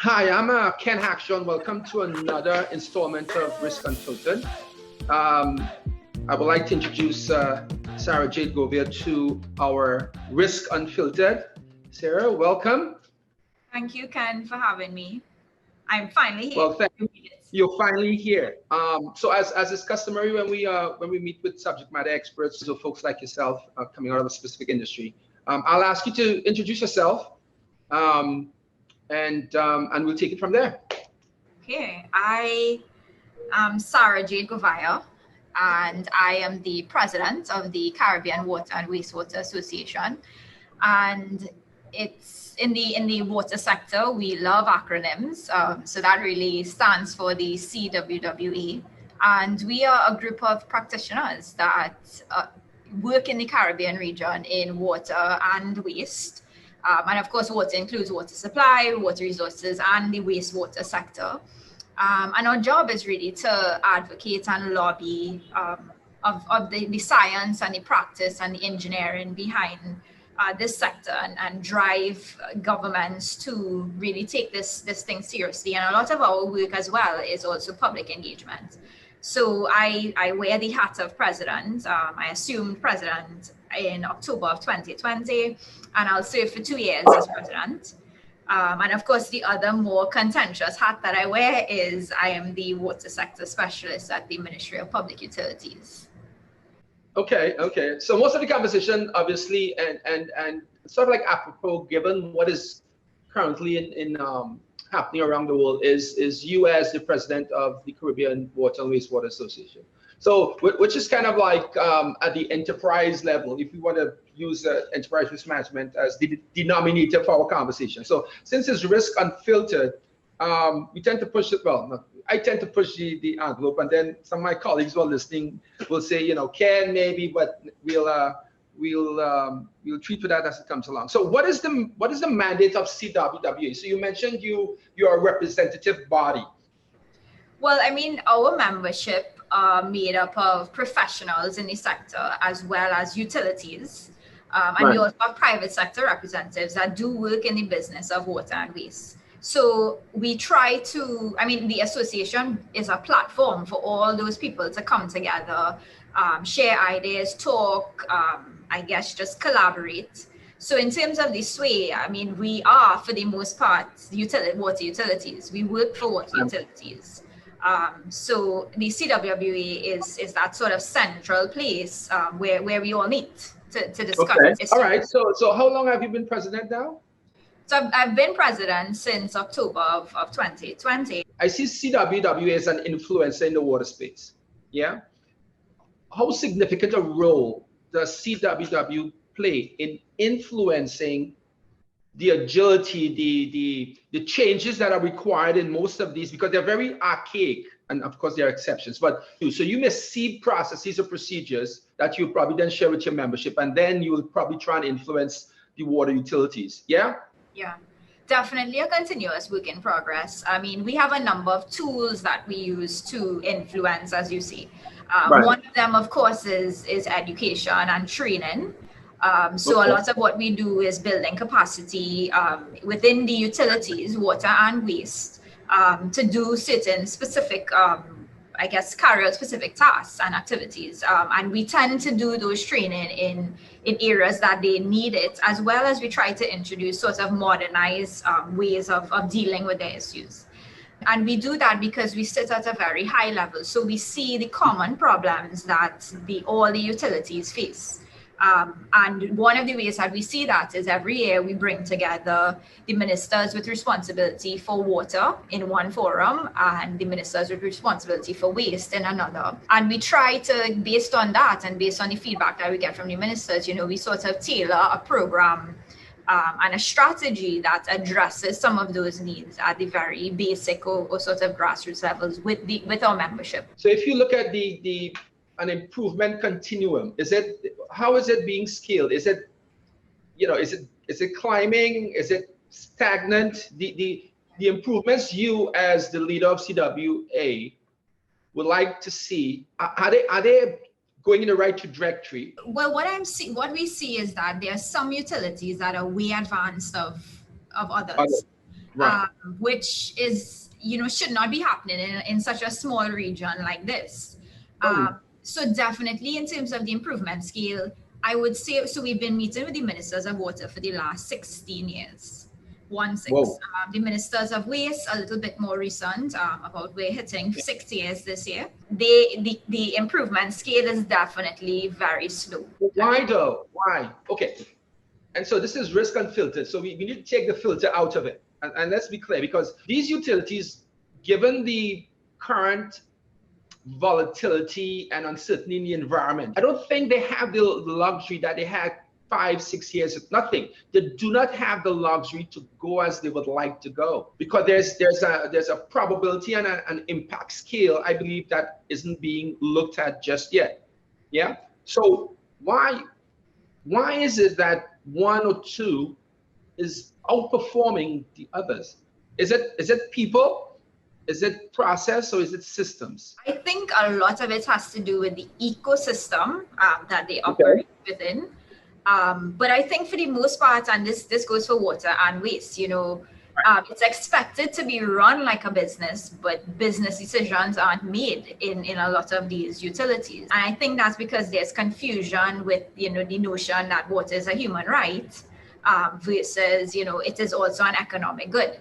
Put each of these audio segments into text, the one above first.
Hi, I'm Ken Hackshaw, and welcome to another installment of Risk Unfiltered. I would like to introduce Sara-Jade Govia to our Risk Unfiltered. Sarah, welcome. Thank you, Ken, for having me. I'm finally here. Well, thank you. You're finally here. So as is customary when we meet with subject matter experts, so folks like yourself coming out of a specific industry, I'll ask you to introduce yourself, and we'll take it from there. Okay, I am Sara-Jade Govia, and I am the president of the Caribbean Water and Wastewater Association. And it's in the water sector, we love acronyms. So that really stands for the CWWA. And we are a group of practitioners that work in the Caribbean region in water and waste. And of course, water includes water supply, water resources, and the wastewater sector. And our job is really to advocate and lobby of the science and the practice and the engineering behind this sector and drive governments to really take this thing seriously. And a lot of our work as well is also public engagement. So I wear the hat of president. I assumed president in October of 2020, and I'll serve for 2 years as president. And of course, the other more contentious hat that I wear is I am the water sector specialist at the Ministry of Public Utilities. Okay. So most of the conversation, obviously, and sort of like apropos, given what is currently in happening around the world, is you as the president of the Caribbean Water and Wastewater Association. So, which is kind of like at the enterprise level, if we want to use enterprise risk management as the denominator for our conversation. So, since it's risk unfiltered, we tend to push it. Well, I tend to push the envelope, and then some of my colleagues who are listening will say, Ken, maybe, but we'll treat for that as it comes along. So, what is the mandate of CWWA? So, you mentioned you are a representative body. Well, I mean, our membership are made up of professionals in the sector as well as utilities. And we also have private sector representatives that do work in the business of water and waste. So we try to, the association is a platform for all those people to come together, share ideas, talk, just collaborate. So in terms of the sway, we are, for the most part, water utilities. We work for water utilities. So the CWWA is that sort of central place where we all meet to discuss. Okay. All right. So how long have you been president now? So I've been president since October of 2020. I see CWWA as an influencer in the water space. Yeah. How significant a role does CWW play in influencing the agility, the changes that are required in most of these, because they're very archaic, and of course there are exceptions, but so you may seed processes or procedures that you probably then share with your membership, and then you will probably try and influence the water utilities. Yeah, definitely a continuous work in progress. We have a number of tools that we use to influence, as you see. One of them, of course, is education and training. So a lot of what we do is building capacity within the utilities, water and waste, to do certain specific, carry out specific tasks and activities. And we tend to do those training in areas that they need it, as well as we try to introduce sort of modernized ways of dealing with their issues. And we do that because we sit at a very high level. So we see the common problems that all the utilities face. And one of the ways that we see that is every year we bring together the ministers with responsibility for water in one forum and the ministers with responsibility for waste in another. And we try to, based on that and based on the feedback that we get from the ministers, we sort of tailor a program and a strategy that addresses some of those needs at the very basic or sort of grassroots levels with our membership. So if you look at an improvement continuum, how is it being scaled? Is it climbing? Is it stagnant? The improvements you as the leader of CWA would like to see, are they going in the right trajectory? Well, what we see is that there are some utilities that are way advanced of others. Right. Which is, should not be happening in such a small region like this. So definitely in terms of the improvement scale, I would say, so we've been meeting with the ministers of water for the last 16 years. 16. The ministers of waste, a little bit more recent, about we're hitting 6 years this year. The improvement scale is definitely very slow. Why though? Why? Okay. And so this is risk unfiltered. So we need to take the filter out of it. And let's be clear, because these utilities, given the current volatility and uncertainty in the environment, I don't think they have the luxury that they had 5-6 years of nothing. They do not have the luxury to go as they would like to go, because there's a probability and an impact scale, I believe, that isn't being looked at just yet. Yeah. So why is it that one or two is outperforming the others? Is it people? Is it process, or is it systems? I think a lot of it has to do with the ecosystem that they operate within. But I think for the most part, and this goes for water and waste, it's expected to be run like a business, but business decisions aren't made in a lot of these utilities. And I think that's because there's confusion with, the notion that water is a human right versus, it is also an economic good.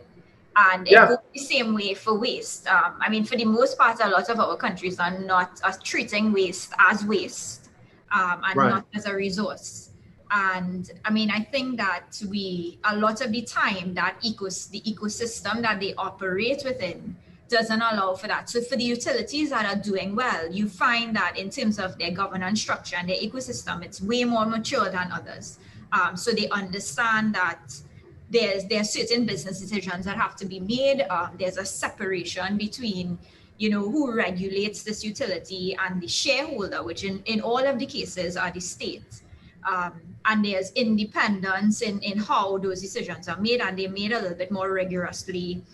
And it goes the same way for waste. I mean, for the most part, a lot of our countries are not treating waste as waste and not as a resource. And I mean, I think that a lot of the time, that the ecosystem that they operate within doesn't allow for that. So for the utilities that are doing well, you find that in terms of their governance structure and their ecosystem, it's way more mature than others. So they understand that there are certain business decisions that have to be made. There's a separation between, who regulates this utility and the shareholder, which in all of the cases are the state. And there's independence in how those decisions are made, and they're made a little bit more rigorously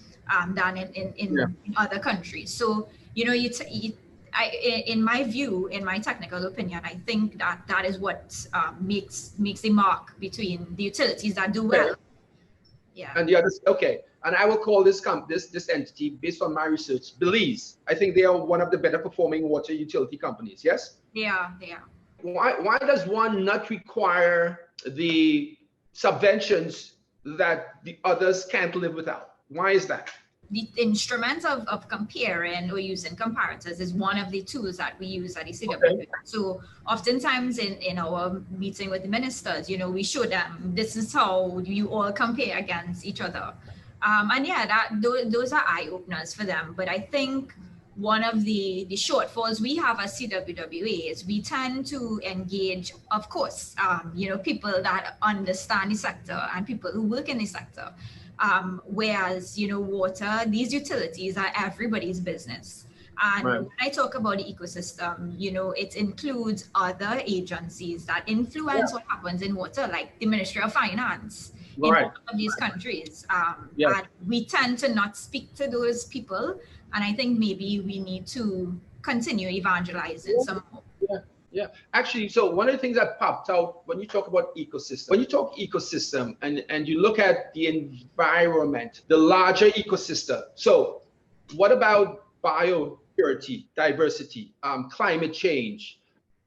than in other countries. So, in my view, in my technical opinion, I think that is what makes the mark between the utilities that do well. Yeah. And the others, okay. And I will call this entity, based on my research, Belize. I think they are one of the better performing water utility companies. Yes? They are. Why does one not require the subventions that the others can't live without? Why is that? The instruments of comparing or using comparators is one of the tools that we use at the CWWA. So oftentimes in our meeting with the ministers, we show them this is how you all compare against each other. And those are eye openers for them. But I think one of the shortfalls we have at CWWA is we tend to engage, of course, people that understand the sector and people who work in the sector. Whereas, water, these utilities are everybody's business. And when I talk about the ecosystem, it includes other agencies that influence what happens in water, like the Ministry of Finance in all of these countries. And we tend to not speak to those people. And I think maybe we need to continue evangelizing some more. Yeah. Actually, so one of the things that popped out when you talk about ecosystem, and you look at the environment, the larger ecosystem. So what about biopurity, diversity, climate change,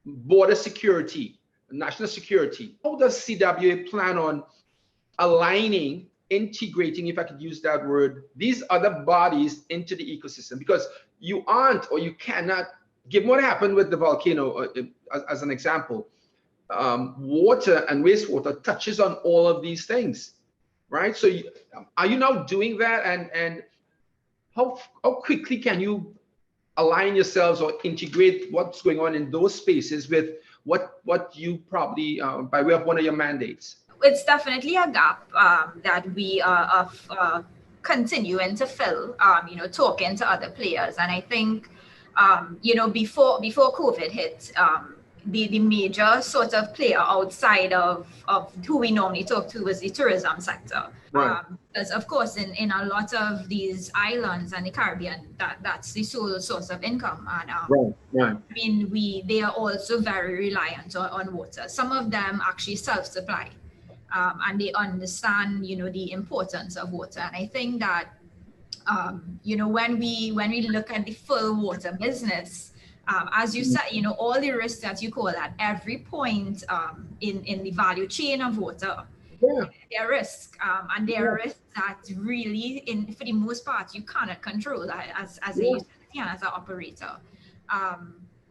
border security, national security? How does CWA plan on aligning, integrating, if I could use that word, these other bodies into the ecosystem? Because you aren't, or you cannot, given what happened with the volcano, as an example, water and wastewater touches on all of these things, right? So are you now doing that? And how quickly can you align yourselves or integrate what's going on in those spaces with what you probably, by way of one of your mandates? It's definitely a gap that we are continuing to fill, talking to other players. And I think, before COVID hit, the major sort of player outside of who we normally talk to was the tourism sector. Because of course in a lot of these islands and the Caribbean, that's the sole source of income. And I mean, they are also very reliant on water. Some of them actually self-supply. and they understand, the importance of water. And I think that, when we look at the full water business, as you said, all the risks that you call at every point in the value chain of water, there are risks, and there are risks that really, for the most part, you cannot control as a utility and as an operator.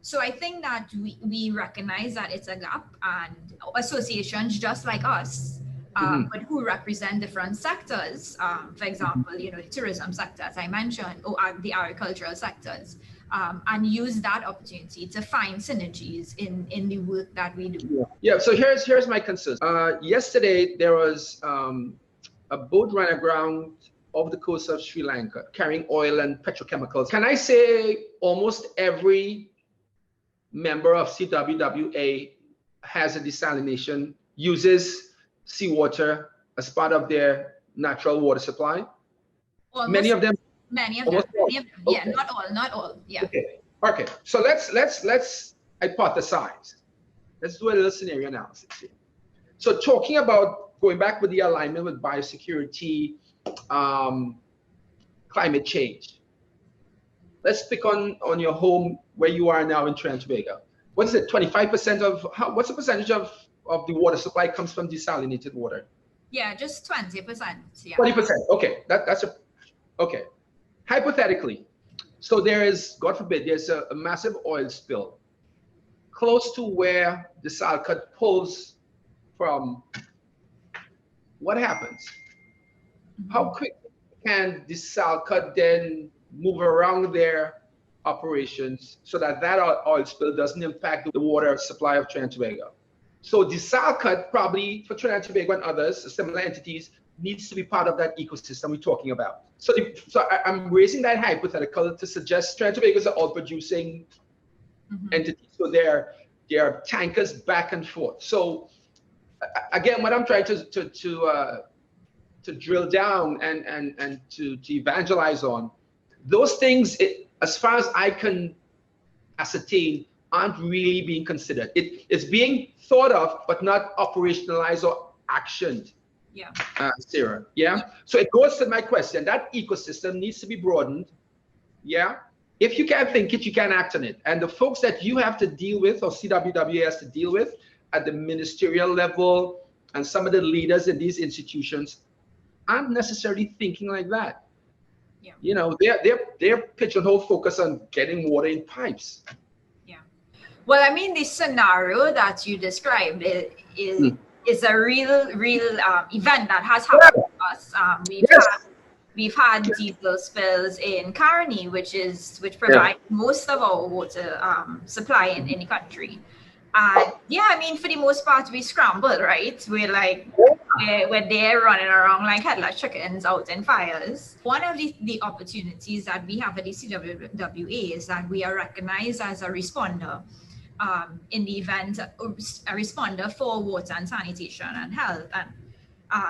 So I think that we recognize that it's a gap, and associations just like us, but who represent different sectors, for example, the tourism sector, as I mentioned, or the agricultural sectors, and use that opportunity to find synergies in the work that we do. So here's my concern. Yesterday there was a boat ran aground off the coast of Sri Lanka carrying oil and petrochemicals. Can I say almost every member of CWWA has a desalination, uses seawater as part of their natural water supply? Almost, many of them. Okay. Yeah, not all. Yeah. Okay. So let's hypothesize. Let's do a little scenario analysis here. So talking about going back with the alignment with biosecurity, climate change. Let's pick on your home where you are now in Trinidad and Tobago. What is it? 25% of what's the percentage of the water supply comes from desalinated water? Yeah, just 20%. Yeah. 20%. Okay, okay. Hypothetically, so there is, God forbid, there's a massive oil spill close to where the Salcott pulls from. What happens? How quick can the Salcott then move around their operations so that oil spill doesn't impact the water supply of Trinidad and Tobago? So the Salcott probably for Trinidad and Tobago and others, similar entities, needs to be part of that ecosystem we're talking about. So I'm raising that hypothetical to suggest Trinidad and Tobago is an oil-producing entity. So there are tankers back and forth. So again, what I'm trying to drill down and to evangelize on, those things, as far as I can ascertain, aren't really being considered. It's being thought of, but not operationalized or actioned. Yeah. Sarah. Yeah. So it goes to my question. That ecosystem needs to be broadened. Yeah. If you can't think it, you can't act on it. And the folks that you have to deal with, or CWWA has to deal with at the ministerial level, and some of the leaders in these institutions aren't necessarily thinking like that. Yeah. They're pigeonhole focus on getting water in pipes. Yeah. Well, I mean, the scenario that you described is a real event that has happened to us. We've had diesel spills in Caroni, which provides most of our water supply in the country. And I mean, for the most part, we scrambled, right? We're there running around like headless chickens out in fires. One of the opportunities that we have at the CWWA is that we are recognized as a responder in the event, a responder for water and sanitation and health and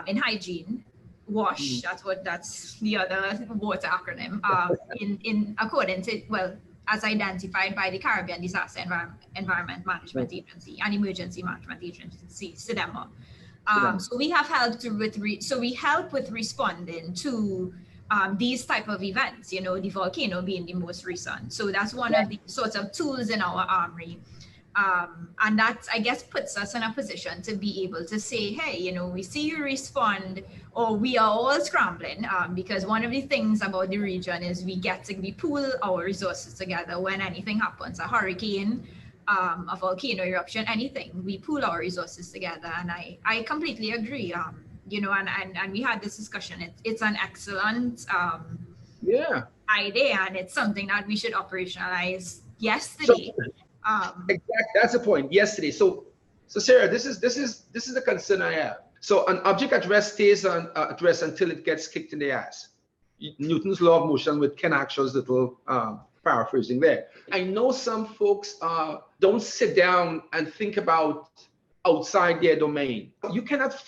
in hygiene. WASH, that's the other water acronym, in accordance to, as identified by the Caribbean Disaster Environment Management Agency and Emergency Management Agency, CWWA. So we have helped we help with responding to these type of events, the volcano being the most recent. So that's one of the sorts of tools in our armory. And that, I guess, puts us in a position to be able to say, hey, we see you respond, or we are all scrambling, because one of the things about the region is we pool our resources together when anything happens, a hurricane, a volcano eruption, anything, we pool our resources together. And I completely agree, and we had this discussion. It's an excellent idea, and it's something that we should operationalize yesterday. Exactly, that's the point. Yesterday. So Sarah, this is the concern I have. So an object at rest stays at rest until it gets kicked in the ass. Newton's law of motion with Ken Hackshaw's little paraphrasing there. I know some folks don't sit down and think about outside their domain. You cannot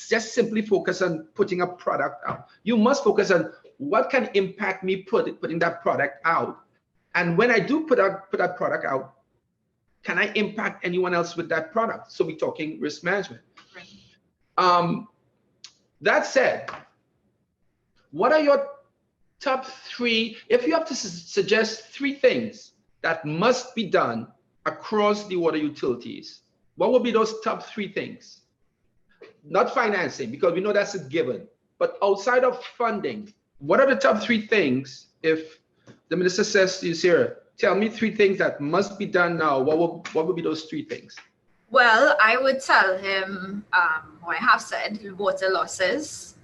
just simply focus on putting a product out. You must focus on what can impact me putting that product out. And when I do put that product out, can I impact anyone else with that product? So we're talking risk management. Right. That said, what are your top 3, if you have to suggest 3 things that must be done across the water utilities, what would be those top 3 things? Not financing, because we know that's a given, but outside of funding, what are the top 3 things? If the minister says to you, Sarah, tell me 3 things that must be done now, what would be those 3 things? Well, I would tell him, or I have said, water losses.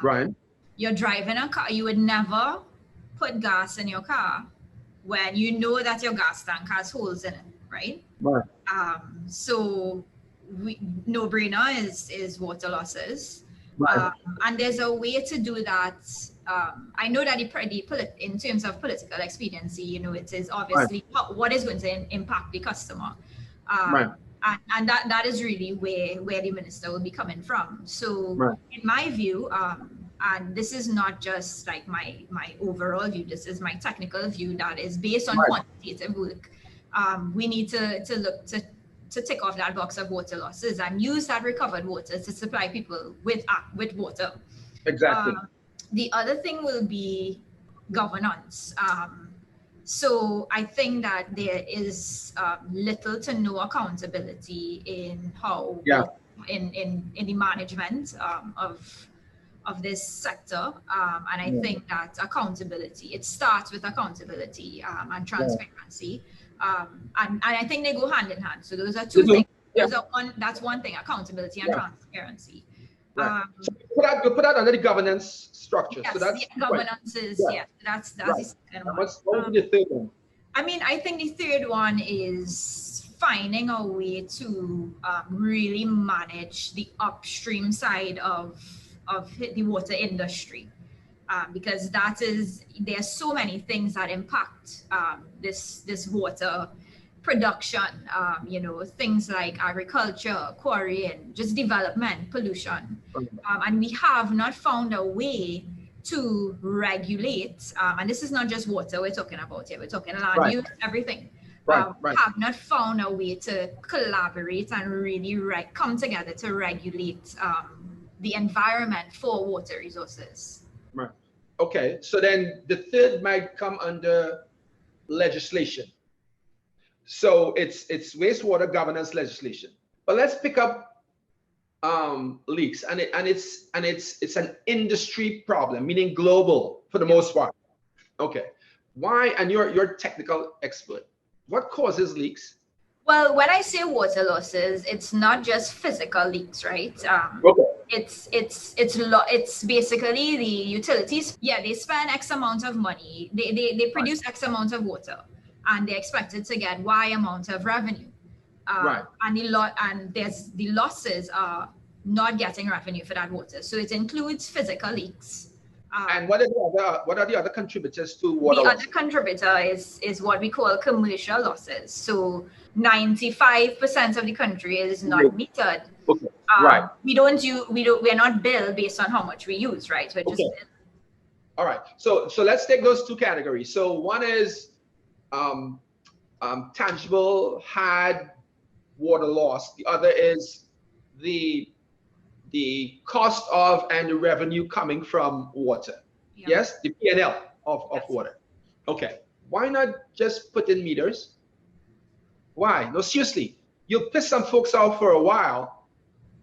Right. You're driving a car, you would never put gas in your car when you know that your gas tank has holes in it, right? Right. So no-brainer is water losses. Right. And there's a way to do that. I know that in terms of political expediency, you know, it is obviously what is going to impact the customer. Right. And that is really where the minister will be coming from. So in my view, and this is not just like my overall view, this is my technical view that is based on quantitative work. We need to look to tick off that box of water losses and use that recovered water to supply people with water. Exactly. The other thing will be governance. So I think that there is little to no accountability in how in the management of this sector, and I think that accountability, it starts with accountability and transparency, and I think they go hand in hand. So those are 2 things. That's one thing: accountability and transparency. Right. So you put that under the governance structure. Yes, so that's governance is that's the second one. What would be the third one? I mean, I think the third one is finding a way to really manage the upstream side of the water industry, because there's so many things that impact this water production, you know, things like agriculture, quarrying, just development, pollution. And we have not found a way to regulate, and this is not just water we're talking about here, we're talking land use, everything. Have not found a way to collaborate and really come together to regulate the environment for water resources. Right. Okay, so then the third might come under legislation. So it's wastewater governance legislation. But let's pick up leaks, and it's an industry problem, meaning global for the most part. Okay, why? And you're a technical expert. What causes leaks? Well, when I say water losses, it's not just physical leaks, right? Okay. It's basically the utilities. Yeah, they spend X amount of money. They produce X amount of water, and they're expected to get Y amount of revenue. And the losses are not getting revenue for that water. So it includes physical leaks. And what are the other contributors to water loss? The other contributor is what we call commercial losses. So 95% of the country is not metered. Okay. We're not billed based on how much we use, right? We're just all right. So let's take those 2 categories. So one is tangible, hard water loss. The other is the cost of and the revenue coming from water. Yeah. Yes, the P&L of water. Okay, why not just put in meters? Why? No, seriously, you'll piss some folks off for a while,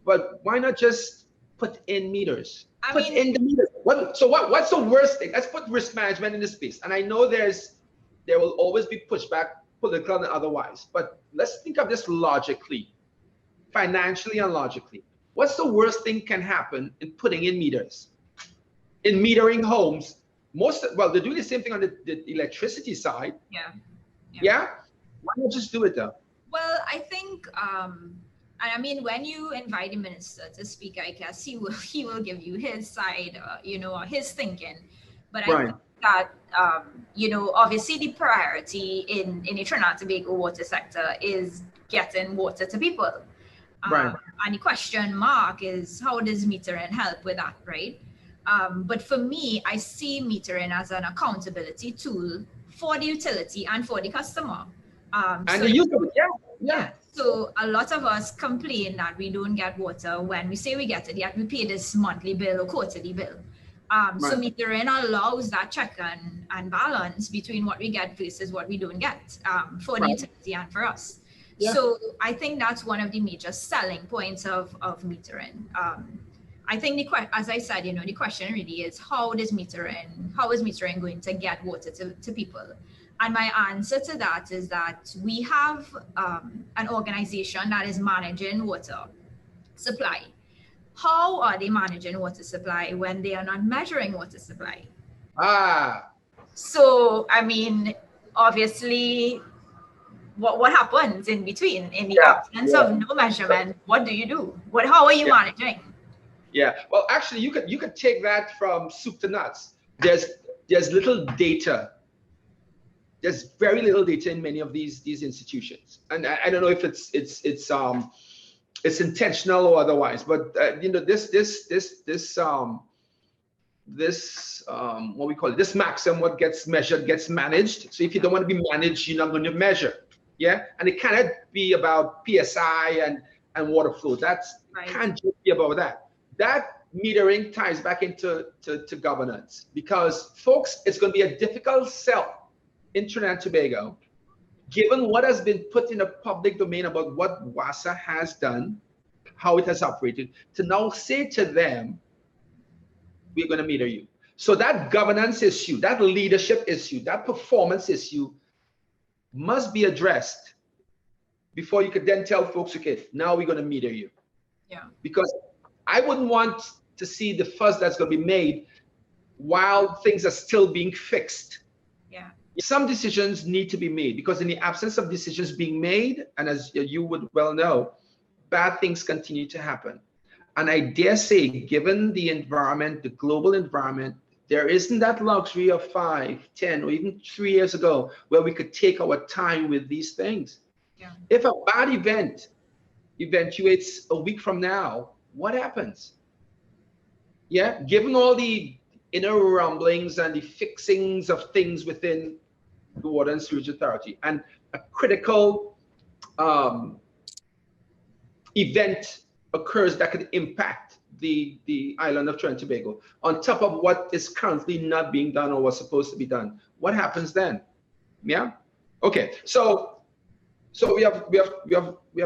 but why not just put in meters? Put in the meters. What's the worst thing? Let's put risk management in this space. And I know there will always be pushback, political and otherwise, but let's think of this logically, financially and logically. What's the worst thing can happen in putting in meters? In metering homes, they're doing the same thing on the electricity side. Yeah? Why not just do it though? Well, I think, I mean, when you invite the minister to speak, I guess he will give you his side, his thinking. But I think that, obviously the priority in the Trinidad and Tobago water sector is getting water to people. And the question mark is, how does metering help with that, right? But for me, I see metering as an accountability tool for the utility and for the customer. And the user, So a lot of us complain that we don't get water when we say we get it, yet we pay this monthly bill or quarterly bill. So metering allows that check and balance between what we get versus what we don't get for the utility and for us. Yeah. So I think that's one of the major selling points of metering. I think as I said, the question really is how is metering going to get water to people? And my answer to that is that we have an organization that is managing water supply. How are they managing water supply when they are not measuring water supply? So, I mean, obviously, what happens in between? In the absence of no measurement, what do you do? How are you managing? Yeah, well, actually, you could take that from soup to nuts. There's little data. There's very little data in many of these institutions, and I don't know if it's intentional or otherwise. But what we call it, this maxim, what gets measured gets managed. So if you don't want to be managed, you're not going to measure. Yeah, and it cannot be about PSI and water flow. Can't just be about that. That metering ties back into governance, because folks, it's going to be a difficult sell in Trinidad and Tobago, given what has been put in the public domain about what WASA has done, how it has operated, to now say to them, we're going to meter you. So that governance issue, that leadership issue, that performance issue must be addressed before you could then tell folks, okay, now we're going to meter you. Yeah. Because I wouldn't want to see the fuss that's going to be made while things are still being fixed. Yeah. Some decisions need to be made, because in the absence of decisions being made, and as you would well know, bad things continue to happen. And I dare say, given the environment, the global environment, there isn't that luxury of 5, 10, or even 3 years ago where we could take our time with these things. Yeah. If a bad event eventuates a week from now, what happens? Yeah, given all the inner rumblings and the fixings of things within the Water and Sewage Authority, and a critical event occurs that could impact the island of Trinidad and Tobago, on top of what is currently not being done or was supposed to be done, what happens then? Yeah. Okay. So we have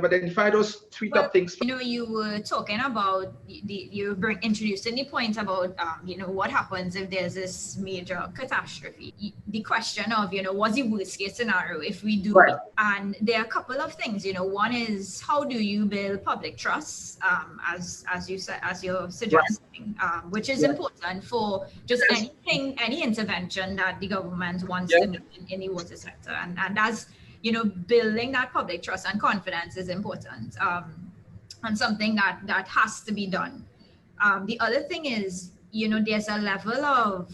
identified those three top things. You were talking about introducing the point about what happens if there's this major catastrophe. The question of what's the worst case scenario if we do it? And there are a couple of things. One is, how do you build public trust, as you're suggesting, which is important for just any intervention that the government wants to make in the water sector, and as building that public trust and confidence is important, and something that has to be done. The other thing is, there's a level of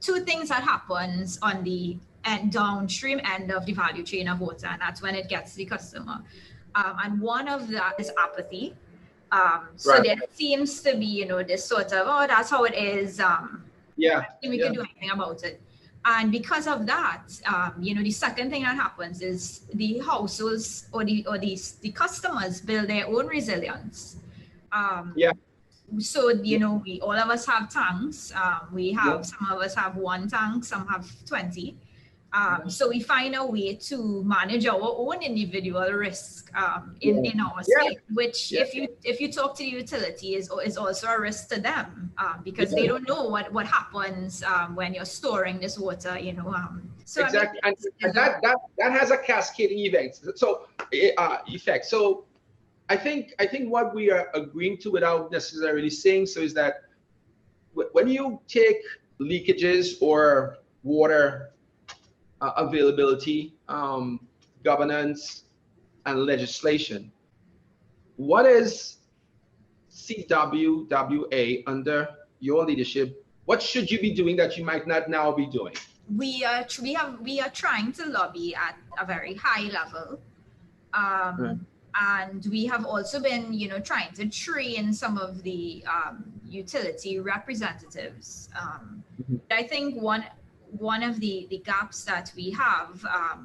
two things that happens on the downstream end of the value chain of water, and that's when it gets to the customer. And one of that is apathy. So there seems to be, this sort of, oh, that's how it is. We can do anything about it. And because of that, the second thing that happens is the households or the customers build their own resilience. So, we all of us have tanks. Some of us have one tank, some have 20. So we find a way to manage our own individual risk in our state, which if you talk to the utility is also a risk to them, because they don't know what happens when you're storing this water, So exactly, and that has a cascading effect. So I think what we are agreeing to, without necessarily saying so, is that when you take leakages or water availability, governance, and legislation, what is CWWA under your leadership? What should you be doing that you might not now be doing? We are trying to lobby at a very high level, and we have also been trying to train some of the utility representatives. I think one of the gaps that we have,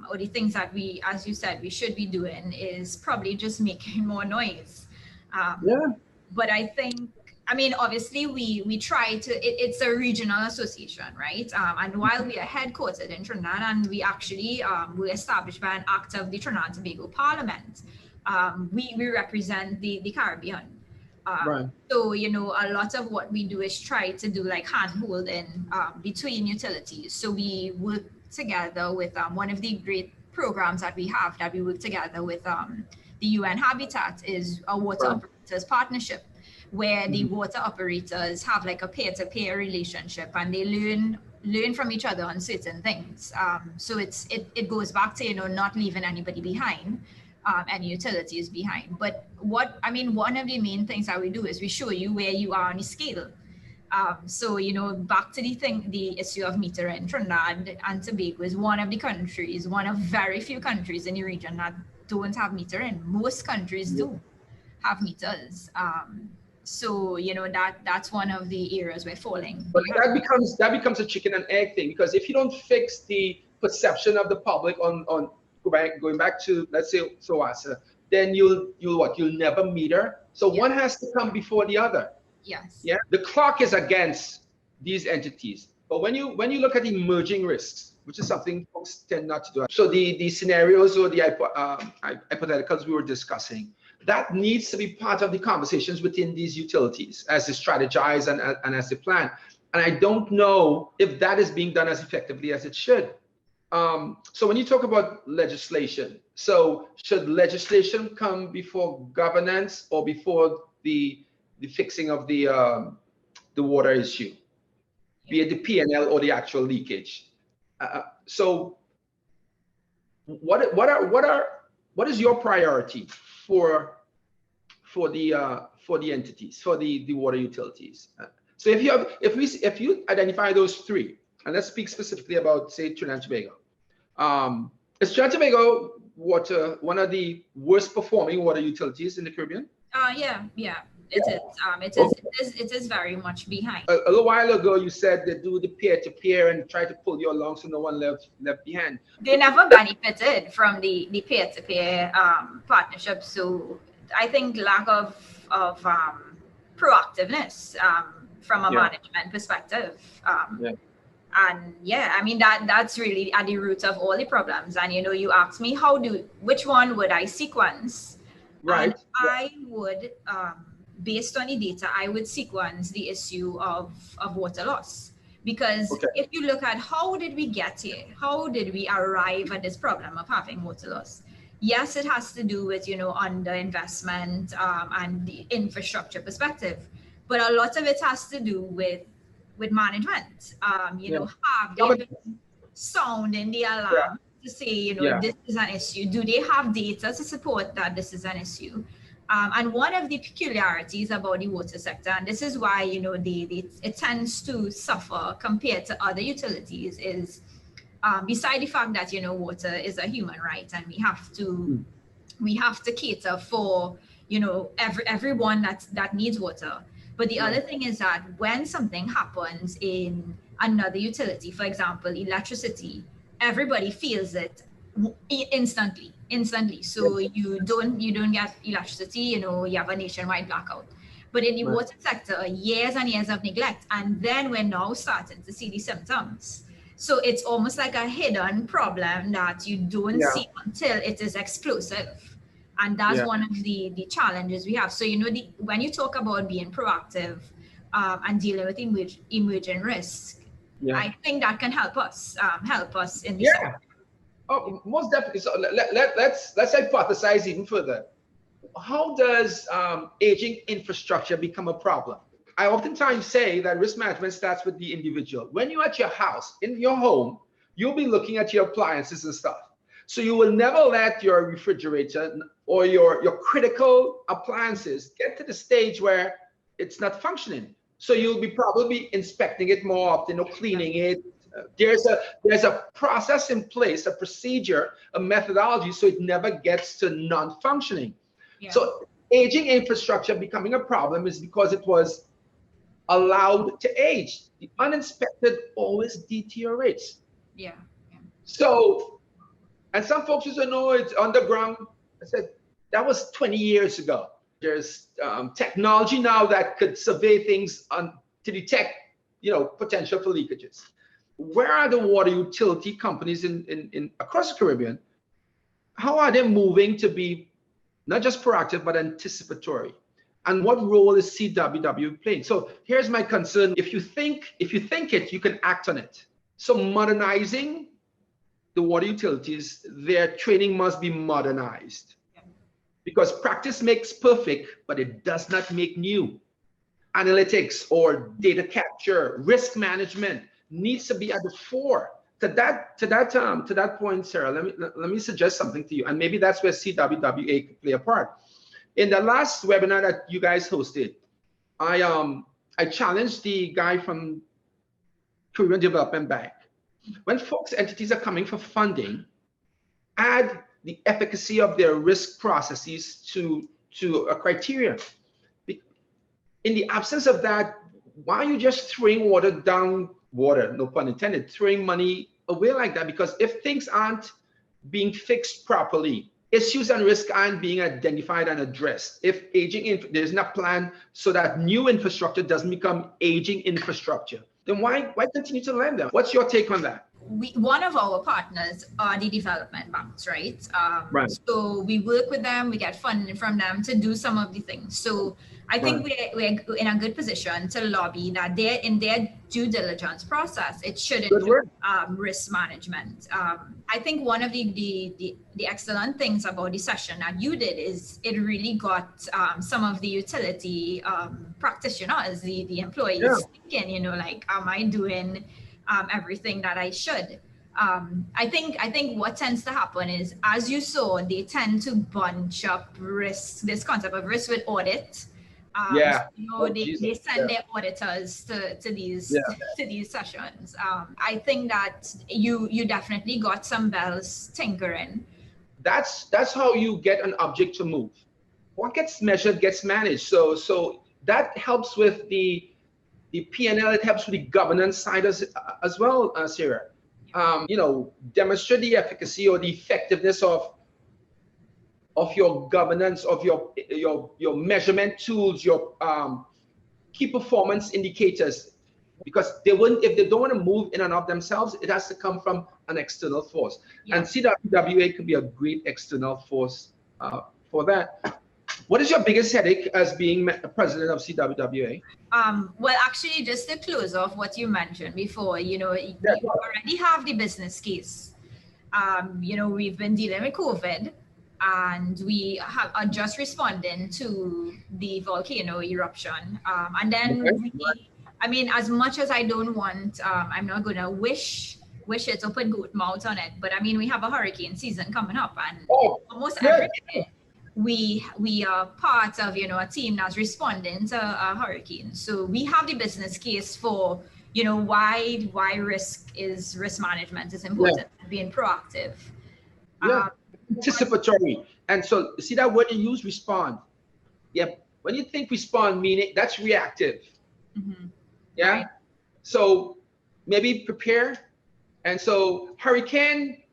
or the things that we, as you said, we should be doing is probably just making more noise. But I think, I mean, obviously we try to, it's a regional association, right? And while we are headquartered in Trinidad, and we actually were established by an act of the Trinidad and Tobago Parliament, we represent the Caribbean. So, you know, a lot of what we do is try to do like hand-holding between utilities. So we work together with one of the great programs that we have, that we work together with the UN Habitat, is a water operators partnership, where the water operators have like a peer-to-peer relationship, and they learn from each other on certain things. So it goes back to, you know, not leaving anybody behind, any utilities behind. But one of the main things that we do is we show you where you are on the scale. So, you know, back to the issue of metering, Trinidad and Tobago is one of very few countries in the region that don't have metering. Most countries do have meters. So, you know, that's one of the areas we're falling. But that becomes a chicken and egg thing, because if you don't fix the perception of the public on going back to, let's say, SOASA, then you'll never meter. So one has to come before the other. Yes. Yeah. The clock is against these entities. But when you look at emerging risks, which is something folks tend not to do. So the scenarios or the hypotheticals we were discussing, that needs to be part of the conversations within these utilities as they strategize and as they plan. And I don't know if that is being done as effectively as it should. So when you talk about legislation, so should legislation come before governance or before the fixing of the water issue, be it the P&L or the actual leakage? So what is your priority for the entities, for the water utilities? So if you identify those three, and let's speak specifically about, say, Trinidad and Tobago. Is Trinidad and Tobago water one of the worst performing water utilities in the Caribbean? Yeah. It is very much behind. A little while ago, you said they do the peer-to-peer and try to pull you along so no one left behind. They never benefited from the peer-to-peer partnership. So I think lack of proactiveness from a management perspective. And I mean, that's really at the root of all the problems. And, you know, you asked me which one would I sequence? Right. And I would, based on the data, I would sequence the issue of water loss. Because if you look at how did we get here? How did we arrive at this problem of having water loss? Yes, it has to do with, you know, underinvestment and the infrastructure perspective. But a lot of it has to do with management. You know, have they been sounding the alarm to say, you know, this is an issue? Do they have data to support that this is an issue? And one of the peculiarities about the water sector, and this is why, you know, it tends to suffer compared to other utilities, is beside the fact that, you know, water is a human right, and we have to cater for, you know, everyone that needs water. But the other thing is that when something happens in another utility, for example, electricity, everybody feels it instantly. So you don't get electricity, you know, you have a nationwide blackout. But in the water sector, years and years of neglect, and then we're now starting to see the symptoms. So it's almost like a hidden problem that you don't see until it is explosive. And that's one of the challenges we have. So, you know, when you talk about being proactive and dealing with emerging risk, I think that can help us in this. Oh, most definitely. So let's hypothesize even further. How does aging infrastructure become a problem? I oftentimes say that risk management starts with the individual. When you're at your house, in your home, you'll be looking at your appliances and stuff. So you will never let your refrigerator or your critical appliances get to the stage where it's not functioning. So you'll be probably inspecting it more often or cleaning it. There's a process in place, a procedure, a methodology, so it never gets to non-functioning. So aging infrastructure becoming a problem is because it was allowed to age. The uninspected always deteriorates. Yeah. So, and some folks just know it's underground. I said, that was 20 years ago. There's technology now that could survey things to detect, potential for leakages. Where are the water utility companies in across the Caribbean? How are they moving to be not just proactive, but anticipatory? And what role is CWW playing? So here's my concern. If you think it, you can act on it. So modernizing the water utilities, their training must be modernized. Because practice makes perfect, but it does not make new. Analytics or data capture, risk management needs to be at the fore. To that point, Sarah, let me suggest something to you, and maybe that's where CWWA could play a part. In the last webinar that you guys hosted, I challenged the guy from Caribbean Development Bank. When folks, entities are coming for funding, add the efficacy of their risk processes to a criteria. In the absence of that, why are you just throwing water, no pun intended, throwing money away like that? Because if things aren't being fixed properly, issues and risk aren't being identified and addressed, if there isn't a plan so that new infrastructure doesn't become aging infrastructure, then why continue to lend them? What's your take on that? One of our partners are the development banks, right? Right. So we work with them, we get funding from them to do some of the things. So I think we're in a good position to lobby that in their due diligence process, it should include risk management. I think one of the excellent things about the session that you did is it really got some of the utility practitioners, the employees thinking, like, am I doing everything that I should? I think what tends to happen is, as you saw, they tend to bunch up risk, this concept of risk with audit. They send their auditors to these sessions. I think that you definitely got some bells tinkering. That's how you get an object to move. What gets measured gets managed. So that helps with the P&L. It helps with the governance side as well, Sarah. Demonstrate the efficacy or the effectiveness of your governance, of your measurement tools, your key performance indicators. Because if they don't want to move in and of themselves, it has to come from an external force. And CWWA could be a great external force for that. What is your biggest headache as being president of CWWA? Well, actually, just to close off what you mentioned before, you already have the business case. We've been dealing with COVID, and we are just responding to the volcano eruption. And then, as much as I don't want, I'm not going to wish it to put goat mouth on it, but we have a hurricane season coming up, and almost every day we are part of a team that's responding to a hurricane. So we have the business case for why risk management is important, being proactive, anticipatory. And so see that word you use, respond. When you think respond, meaning that's reactive. Right. So maybe prepare. And so hurricane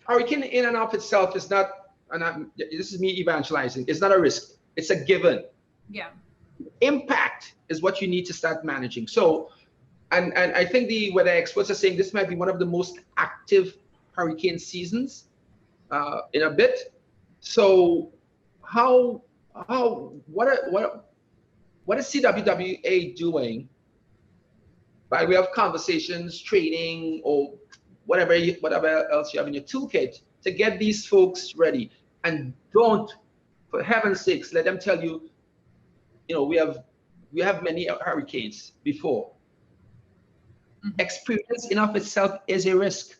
in and of itself is not, and this is me evangelizing, it's not a risk, it's a given. Impact is what you need to start managing. So and I think the weather experts are saying this might be one of the most active hurricane seasons in a bit. So what is CWWA doing by way of conversations, training, or whatever else you have in your toolkit to get these folks ready? And don't, for heaven's sakes, let them tell you, we have many hurricanes before. Experience in of itself is a risk.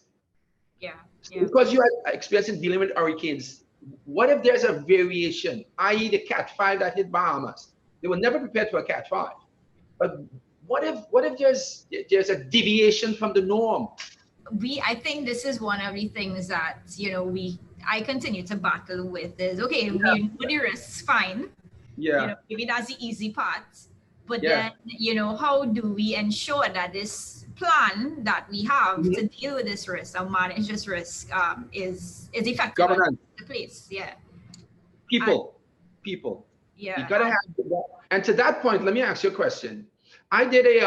Because you are experiencing dealing with hurricanes, what if there's a variation, i.e. the Cat 5 that hit Bahamas? They were never prepared for a Cat 5. But what if there's a deviation from the norm? I think this is one of the things that I continue to battle with is, we know the risks, fine. Maybe that's the easy part, But Yeah. then, you know, how do we ensure that this plan that we have to deal with this risk or manage this risk is effective and Governance. in place? Yeah. People. You gotta have, and to that point, let me ask you a question. I did a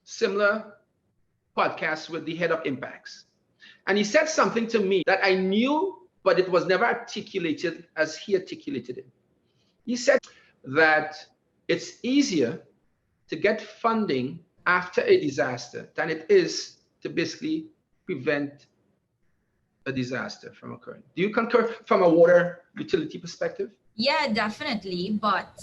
similar podcast with the head of impacts, and he said something to me that I knew, but it was never articulated as he articulated it. He said that it's easier to get funding after a disaster than it is to basically prevent a disaster from occurring. Do you concur from a water utility perspective? Yeah, definitely. But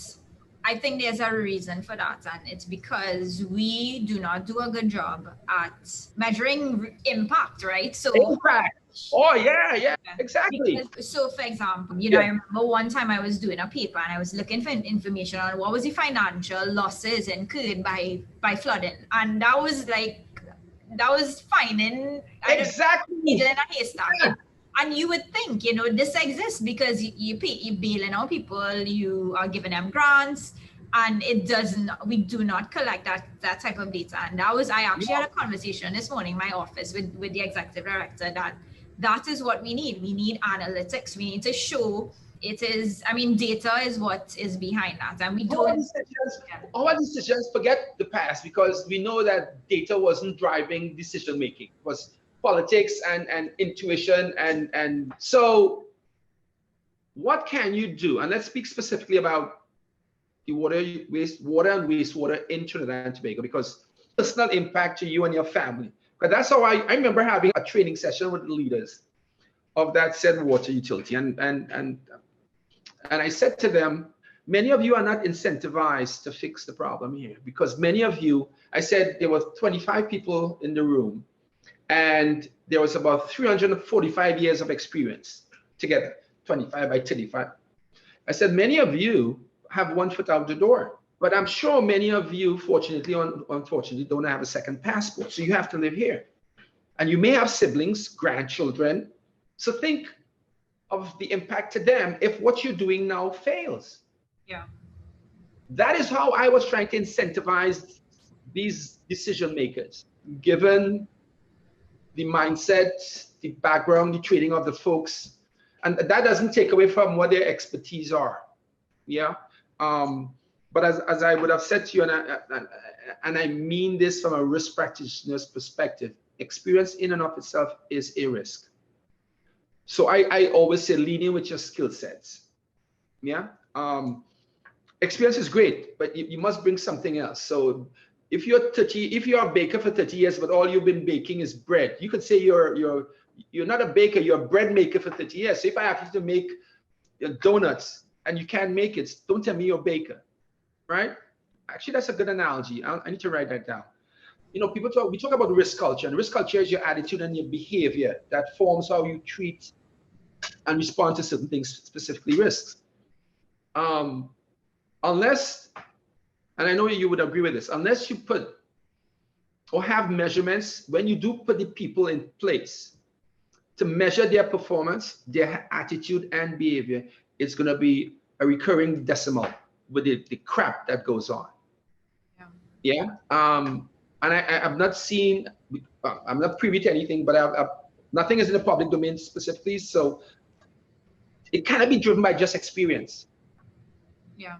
I think there's a reason for that. And it's because we do not do a good job at measuring impact, right? So impact. Oh, yeah, exactly. Because, so for example, you know, I remember one time I was doing a paper and I was looking for information on what was the financial losses incurred by flooding. And that was finding exactly needle in a haystack. Yeah. And you would think, you know, this exists because you're bailing out people, you are giving them grants, and it doesn't, we do not collect that type of data. And I actually had a conversation this morning in my office with the executive director that is what we need. We need analytics. We need to show it is, I mean, data is what is behind that. And we don't. Our decisions, forget the past, because we know that data wasn't driving decision making. It was politics and intuition. And so what can you do? And let's speak specifically about the water and wastewater in Trinidad and Tobago, because personal impact to you and your family. But that's how I remember having a training session with the leaders of that said water utility. And I said to them, many of you are not incentivized to fix the problem here, because many of you, I said there were 25 people in the room and there was about 345 years of experience together, 25 by 25. I said, many of you have one foot out the door, but I'm sure many of you, fortunately or unfortunately, don't have a second passport. So you have to live here. And you may have siblings, grandchildren. So think of the impact to them if what you're doing now fails. Yeah. That is how I was trying to incentivize these decision makers, given the mindset, the background, the training of the folks. And that doesn't take away from what their expertise are. Yeah. But as I would have said to you, and I mean this from a risk practitioner's perspective, experience in and of itself is a risk. So I always say leading with your skill sets. Yeah. Experience is great, but you must bring something else. So if you're a baker for 30 years, but all you've been baking is bread, you could say you're not a baker, you're a bread maker for 30 years. So if I have you to make donuts and you can't make it, don't tell me you're a baker, right? Actually, that's a good analogy. I need to write that down. You know, we talk about risk culture, and risk culture is your attitude and your behavior that forms how you treat and respond to certain things, specifically risks. Unless, and I know you would agree with this, unless you put or have measurements, when you do put the people in place to measure their performance, their attitude and behavior, it's going to be a recurring decimal with the crap that goes on. Yeah. And I've not seen, I'm not privy to anything, but nothing is in the public domain specifically. So it cannot be driven by just experience. Yeah.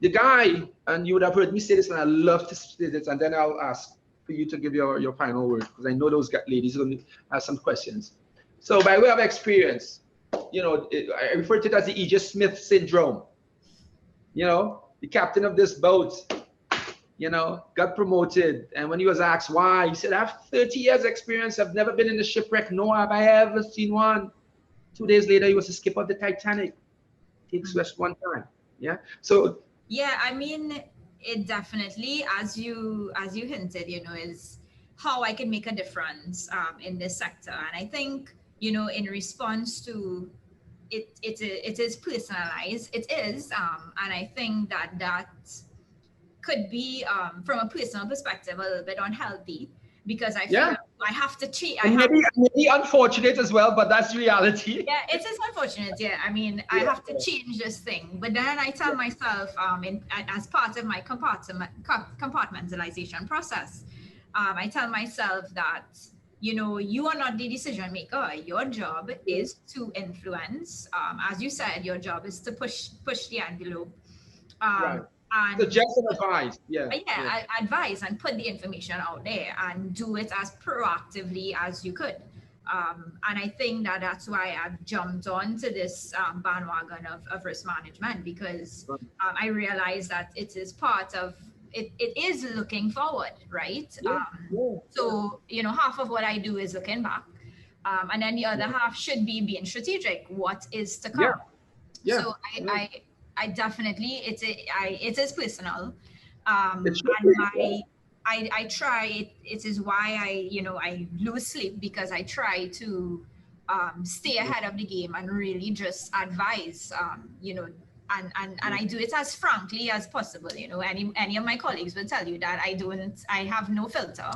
The guy, and you would have heard me say this, and I love to say this, and then I'll ask for you to give your final word, because I know those ladies are going to have some questions. So by way of experience, you know, I refer to it as the Aegis Smith syndrome. You know, the captain of this boat, you know, got promoted. And when he was asked why, he said, I have 30 years experience. I've never been in a shipwreck, nor have I ever seen one. 2 days later, he was the skipper of the Titanic. Takes rest one time. Yeah. So yeah, I mean, it definitely, as you hinted, you know, is how I can make a difference in this sector. And I think, you know, in response to it is personalized. It is, and I think that could be from a personal perspective a little bit unhealthy, because I feel I have to cheat. Maybe unfortunate as well, but that's reality. Yeah, it is unfortunate. Yeah, I mean, I have to change this thing, but then I tell myself, as part of my compartmentalization process, I tell myself that, you know, you are not the decision maker. Your job is to influence. As you said, your job is to push the envelope. Right. And suggest and advise. Advise and put the information out there and do it as proactively as you could. And I think that that's why I've jumped onto this bandwagon of risk management, because I realize that it is part of it is looking forward, right? So, you know, half of what I do is looking back, and then the other half should be being strategic. What is to come? So I definitely, it is personal, and I try. It is why I lose sleep, because I try to stay ahead of the game and really just advise, and I do it as frankly as possible. You know, any of my colleagues will tell you that I have no filter.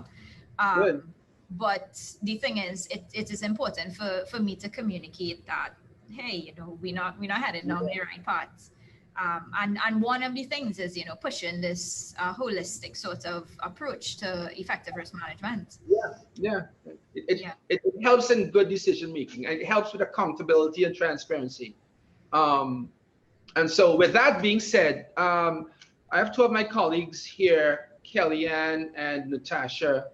But the thing is, it is important for me to communicate that, hey, you know, we're not headed down the right path. And one of the things is, you know, pushing this holistic sort of approach to effective risk management. It helps in good decision making, and it helps with accountability and transparency. And so with that being said, I have two of my colleagues here, Kellyanne and Natasha.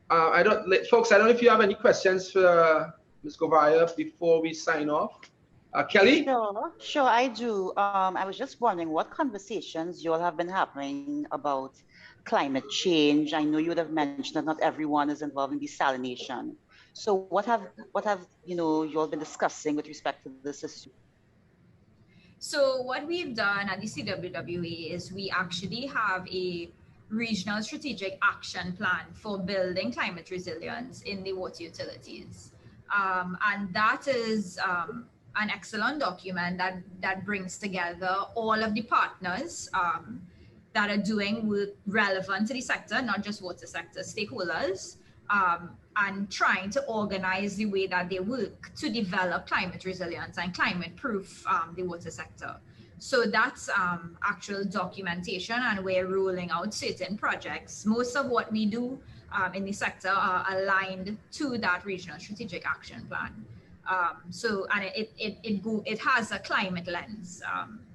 Folks, I don't know if you have any questions for Ms. Govia before we sign off. Kelly? Sure, I do. I was just wondering what conversations you all have been having about climate change. I know you would have mentioned that not everyone is involved in desalination. So what have you all been discussing with respect to this issue? So what we've done at the CWWA is we actually have a regional strategic action plan for building climate resilience in the water utilities. And that is an excellent document that brings together all of the partners that are doing work relevant to the sector, not just water sector stakeholders, and trying to organize the way that they work to develop climate resilience and climate proof the water sector. So that's actual documentation, and we're rolling out certain projects. Most of what we do in the sector are aligned to that regional strategic action plan. And it has a climate lens,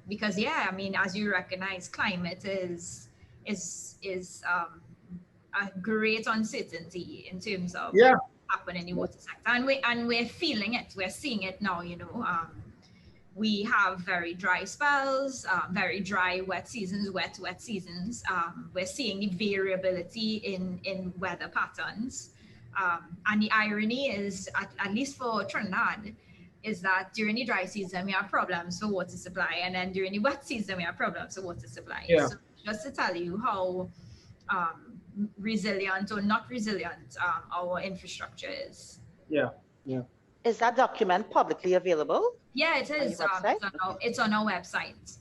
because I mean, as you recognize, climate is a great uncertainty in terms of what happening in the water sector, and we're feeling it. We're seeing it now. You know, we have very dry spells, very dry wet seasons, wet seasons. We're seeing the variability in weather patterns. And the irony is, at least for Trinidad, is that during the dry season, we have problems for water supply. And then during the wet season, we have problems for water supply. So just to tell you how resilient or not resilient our infrastructure is. Is that document publicly available? Yeah, it is. It's on our website.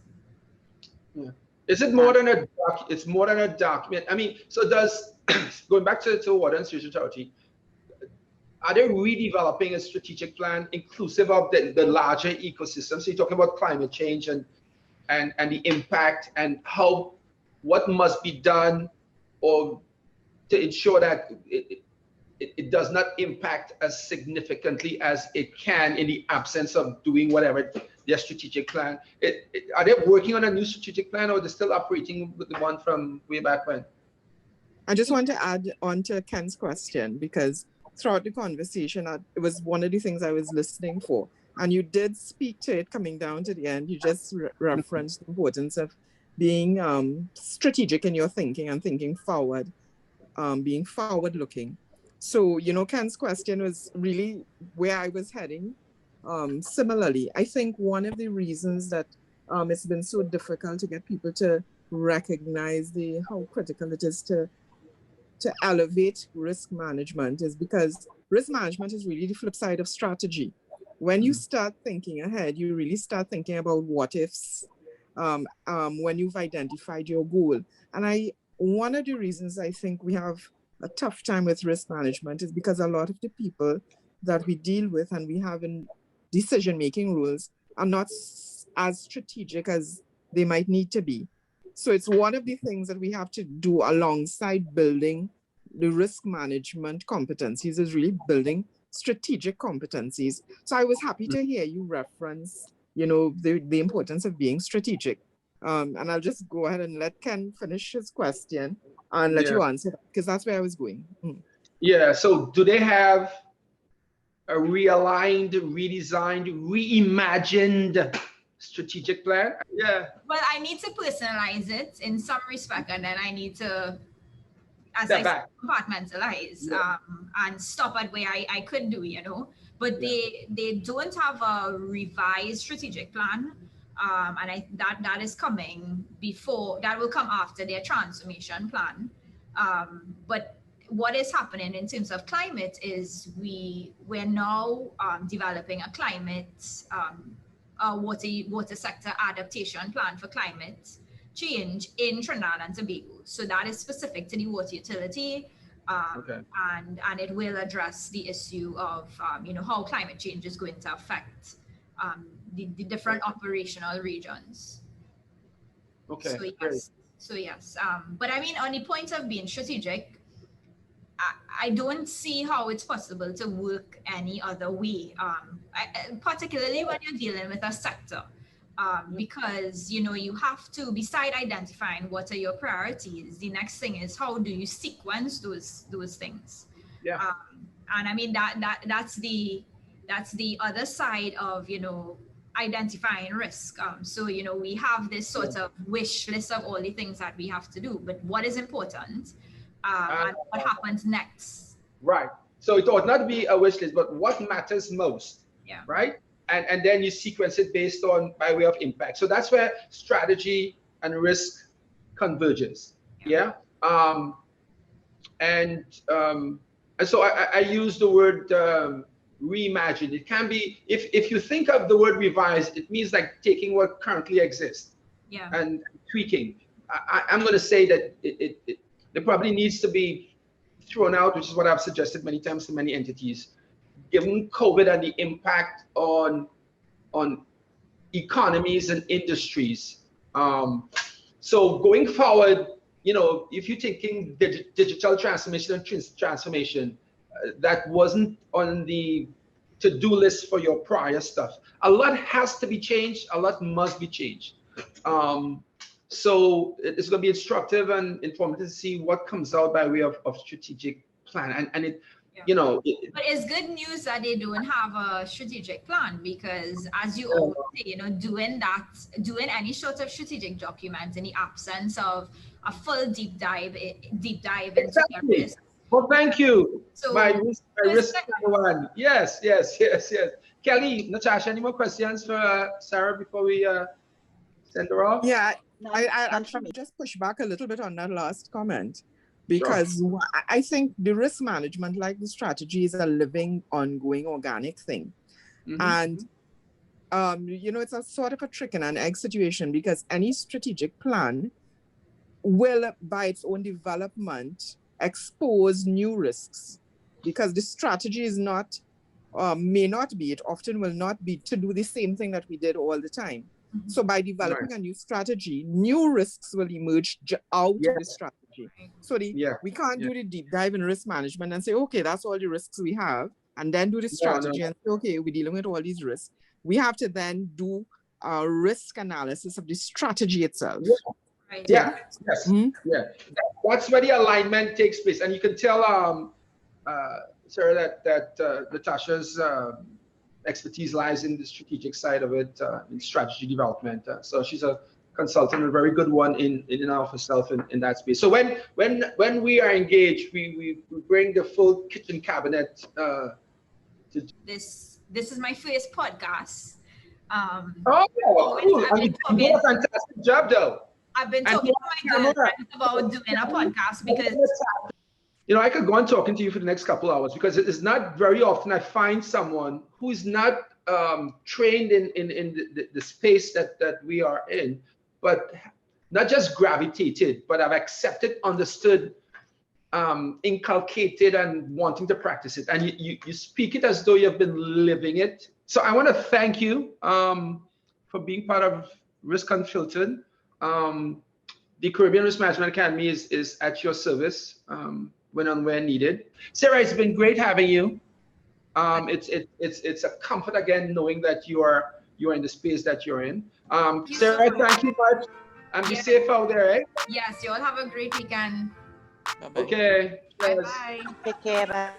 Is it more than a it's more than a document? I mean, so does going back to Water and Sewage Authority, are they redeveloping a strategic plan inclusive of the larger ecosystem? So you're talking about climate change and the impact and what must be done or to ensure that it does not impact as significantly as it can in the absence of doing whatever their strategic plan. Are they working on a new strategic plan, or are they still operating with the one from way back when? I just want to add on to Ken's question, because throughout the conversation, it was one of the things I was listening for. And you did speak to it coming down to the end. You just referenced the importance of being strategic in your thinking and thinking forward, being forward looking. So, you know, Ken's question was really where I was heading. Similarly, I think one of the reasons that it's been so difficult to get people to recognize how critical it is to elevate risk management is because risk management is really the flip side of strategy. When you start thinking ahead, you really start thinking about what ifs when you've identified your goal. And one of the reasons I think we have a tough time with risk management is because a lot of the people that we deal with and we have in decision-making rules are not as strategic as they might need to be. So it's one of the things that we have to do alongside building the risk management competencies is really building strategic competencies. So I was happy to hear you reference, you know, the importance of being strategic. And I'll just go ahead and let Ken finish his question and let you answer that, because that's where I was going. Yeah, so do they have a realigned, redesigned, reimagined strategic plan? Yeah. Well, I need to personalize it in some respect, and then I need to, as Step I back. said, compartmentalize and stop at where I could do, you know. But they don't have a revised strategic plan. And that is coming before, that will come after their transformation plan. But what is happening in terms of climate is we're now developing a climate water sector adaptation plan for climate change in Trinidad and Tobago. So that is specific to the water utility, and it will address the issue of you know, how climate change is going to affect the different operational regions. Okay. So yes. But I mean, on the point of being strategic, I don't see how it's possible to work any other way, particularly when you're dealing with a sector, because, you know, you have to, beside identifying what are your priorities, the next thing is how do you sequence those things. Yeah. And I mean, that's the other side of, you know, identifying risk. So, you know, we have this sort of wish list of all the things that we have to do, but what is important? And what happens next. Right. So it ought not be a wish list, but what matters most. Yeah. Right. And then you sequence it based on by way of impact. So that's where strategy and risk converges. Yeah. And so I use the word reimagine. It can be, if you think of the word revise, it means like taking what currently exists and tweaking. I'm going to say that it probably needs to be thrown out, which is what I've suggested many times to many entities, given COVID and the impact on economies and industries. So going forward, you know, if you're thinking digital transformation and transformation, that wasn't on the to-do list for your prior stuff. A lot has to be changed. A lot must be changed. So it's going to be instructive and informative to see what comes out by way of strategic plan. And it, you know. But it's good news that they don't have a strategic plan, because as you always say, you know, doing any sort of strategic document in the absence of a full deep dive into this. Well, thank you. So my risk one. Yes. Kelly, Natasha, any more questions for Sarah before we send her off? Yeah, I actually just push back a little bit on that last comment, because I think the risk management, like the strategy, is a living, ongoing, organic thing. And, you know, it's a sort of a chicken and egg situation, because any strategic plan will, by its own development, expose new risks, because the strategy is not, may not be, it often will not be to do the same thing that we did all the time. So by developing a new strategy, new risks will emerge out of the strategy. So we can't do the deep dive in risk management and say, okay, that's all the risks we have, and then do the strategy and say, okay, we're dealing with all these risks. We have to then do a risk analysis of the strategy itself. That's where the alignment takes place. And you can tell, Sarah, that Natasha's expertise lies in the strategic side of it, in strategy development. So she's a consultant, a very good one in and of herself in that space. So when we are engaged, we bring the full kitchen cabinet. This is my first podcast. Cool! You did a fantastic job, though. I've been talking to my girlfriends about doing a podcast because, you know, I could go on talking to you for the next couple hours, because it is not very often I find someone who is not trained in the space that we are in, but not just gravitated, but have accepted, understood inculcated and wanting to practice it, and you speak it as though you've been living it. So I want to thank you for being part of Risk Unfiltered. The Caribbean Risk Management Academy is at your service when and where needed. Sarah, it's been great having you. It's a comfort again knowing that you are in the space that you're in. Sarah, thank you much, and be safe out there, eh? Yes, you all have a great weekend. Bye-bye. Okay. Bye bye. Take care. Bye.